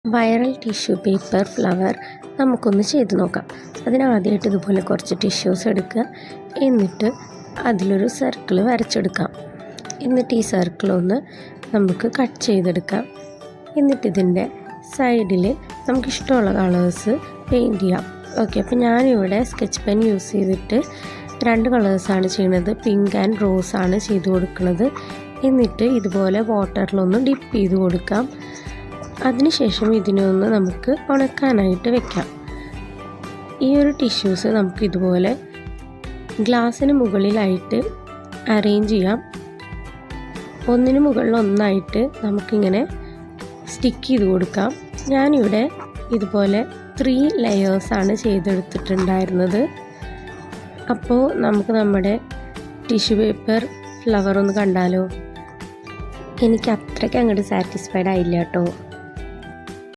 Viral tissue paper flower നമുക്കൊന്ന് ചെയ്ത് നോക്കാം. അതിനാദ്യമായിട്ട് ഇതുപോലെ കുറച്ച് ടിഷ്യൂസ് എടുക്കുക. എന്നിട്ട് അതിലൊരു സർക്കിൾ വരച്ചെടുക്കാം. എന്നിട്ട് ഈ സർക്കിളൊന്ന് നമുക്ക് കട്ട് ചെയ്തെടുക്കാം. എന്നിട്ട് ഇതിൻ്റെ സൈഡിൽ നമുക്കിഷ്ടമുള്ള കളേഴ്സ് പെയിൻറ്റ് ചെയ്യാം. ഓക്കെ, അപ്പോൾ ഞാനിവിടെ സ്കെച്ച് പെൻ യൂസ് ചെയ്തിട്ട് 2 കളേഴ്സാണ് ചെയ്യുന്നത്. പിങ്ക് ആൻഡ് റോസ് ആണ് ചെയ്ത് കൊടുക്കുന്നത്. എന്നിട്ട് ഇതുപോലെ വാട്ടറിലൊന്ന് ഡിപ്പ് ചെയ്ത് കൊടുക്കാം. അതിനുശേഷം ഇതിനൊന്ന് നമുക്ക് ഉണക്കാനായിട്ട് വെക്കാം. ഈ ഒരു ടിഷ്യൂസ് നമുക്ക് ഇതുപോലെ ഗ്ലാസ്സിന് മുകളിലായിട്ട് അറേഞ്ച് ചെയ്യാം. ഒന്നിന് മുകളിൽ ഒന്നായിട്ട് നമുക്കിങ്ങനെ സ്റ്റിക്ക് ചെയ്ത് കൊടുക്കാം. ഞാനിവിടെ ഇതുപോലെ 3 ലെയേഴ്സാണ് ചെയ്തെടുത്തിട്ടുണ്ടായിരുന്നത്. അപ്പോൾ നമുക്ക് നമ്മുടെ ടിഷ്യൂ പേപ്പർ ഫ്ലവർ ഒന്ന് കണ്ടാലോ? എനിക്ക് അത്രയ്ക്ക് അങ്ങോട്ട് സാറ്റിസ്ഫൈഡ് ആയില്ല കേട്ടോ.